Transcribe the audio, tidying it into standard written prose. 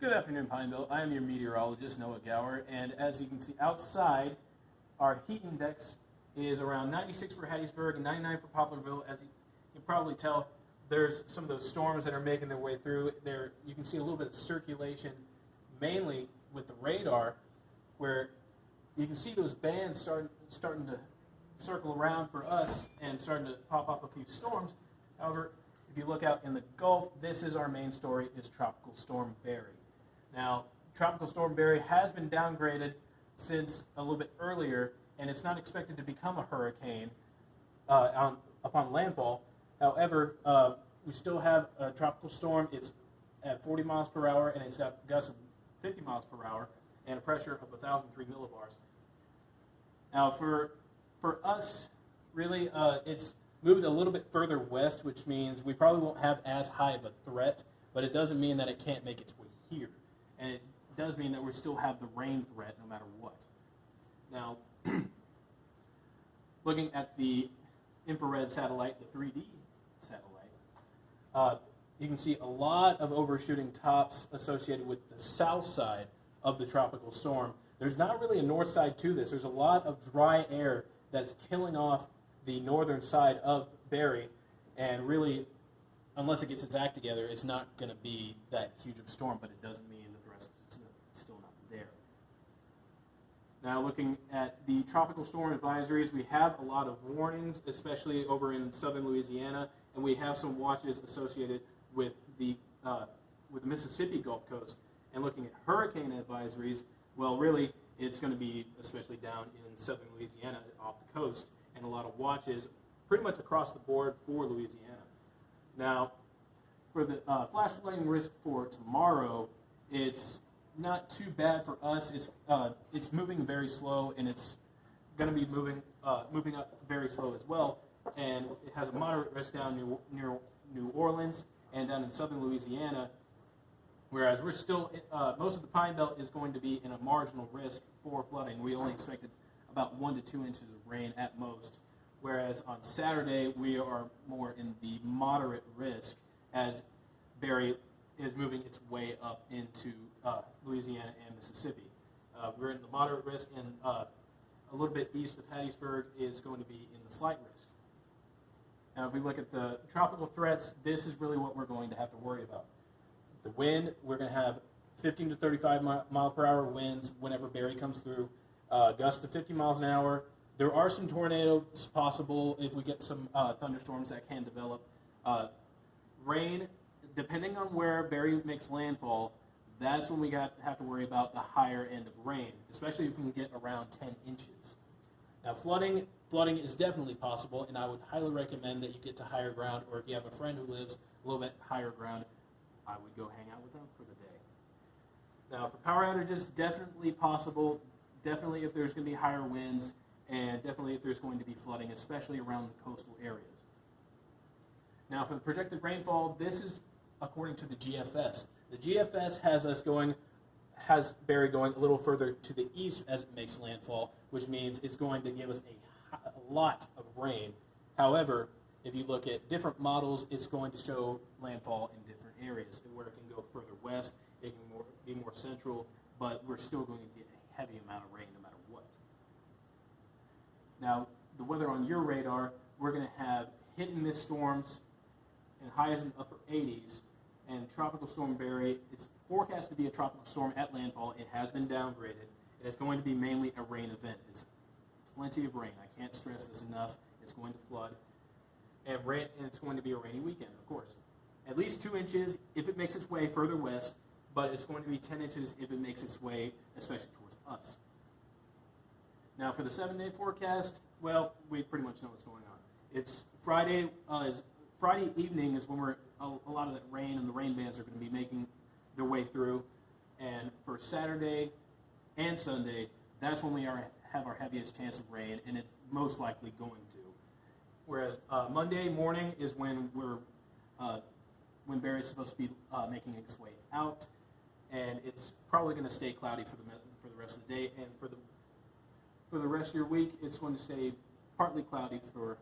Good afternoon, Pineville. I am your meteorologist, Noah Gower, and as you can see outside, our heat index is around 96 for Hattiesburg and 99 for Poplarville. As you can probably tell, there's some of those storms that are making their way through. There, you can see a little bit of circulation, mainly with the radar, where you can see those bands starting to circle around for us and starting to pop up a few storms. However, if you look out in the Gulf, this is our main story, is Tropical Storm Barry. Now, Tropical Storm Barry has been downgraded since a little bit earlier, and it's not expected to become a hurricane upon landfall. However, we still have a tropical storm. It's at 40 miles per hour, and it's got gusts of 50 miles per hour and a pressure of 1,003 millibars. Now, for us, really, it's moved a little bit further west, which means we probably won't have as high of a threat, but it doesn't mean that it can't make its way here. And it does mean that we still have the rain threat no matter what. Now, looking at the infrared satellite, the 3D satellite, you can see a lot of overshooting tops associated with the south side of the tropical storm. There's not really a north side to this. There's a lot of dry air that's killing off the northern side of Barry, and really, unless it gets its act together, it's not going to be that huge of a storm, but it doesn't mean that the rest is still not there. Now, looking at the tropical storm advisories, we have a lot of warnings, especially over in southern Louisiana, and we have some watches associated with the Mississippi Gulf Coast. And looking at hurricane advisories, well, really, it's going to be especially down in southern Louisiana off the coast, and a lot of watches pretty much across the board for Louisiana. Now, for the flash flooding risk for tomorrow, it's not too bad for us. It's moving very slow, and it's going to be moving up very slow as well. And it has a moderate risk down near New Orleans and down in southern Louisiana. Whereas we're still, most of the Pine Belt is going to be in a marginal risk for flooding. We only expected about 1 to 2 inches of rain at most. Whereas on Saturday, we are more in the moderate risk as Barry is moving its way up into Louisiana and Mississippi. We're in the moderate risk, and a little bit east of Hattiesburg is going to be in the slight risk. Now, if we look at the tropical threats, this is really what we're going to have to worry about. The wind, we're going to have 15 to 35 mile per hour winds whenever Barry comes through, gusts to 50 miles an hour. There are some tornadoes possible if we get some thunderstorms that can develop. Rain, depending on where Barry makes landfall, that's when we have to worry about the higher end of rain, especially if we can get around 10 inches. Now, flooding is definitely possible, and I would highly recommend that you get to higher ground, or if you have a friend who lives a little bit higher ground, I would go hang out with them for the day. Now, for power outages, definitely possible, definitely if there's going to be higher winds, and definitely if there's going to be flooding, especially around the coastal areas. Now, for the projected rainfall, this is according to the GFS. The GFS has Barry going a little further to the east as it makes landfall, which means it's going to give us a lot of rain. However, if you look at different models, it's going to show landfall in different areas, where it can go further west, it can be more central, but we're still going to get a heavy amount of rain no matter what. Now, the weather on your radar, we're going to have hit and miss storms and highs in the upper 80s, and Tropical Storm Barry, it's forecast to be a tropical storm at landfall. It has been downgraded. It is going to be mainly a rain event. It's plenty of rain. I can't stress this enough. It's going to flood. And it's going to be a rainy weekend, of course. At least 2 inches if it makes its way further west, but it's going to be 10 inches if it makes its way, especially towards us. Now, for the 7-day forecast, well, we pretty much know what's going on. It's Friday evening is when a lot of that rain and the rain bands are going to be making their way through. And for Saturday and Sunday, that's when we have our heaviest chance of rain, and it's most likely going to. Whereas Monday morning is when when Barry's supposed to be making its way out, and it's probably going to stay cloudy for the rest of the day, and for the rest of your week, it's going to stay partly cloudy for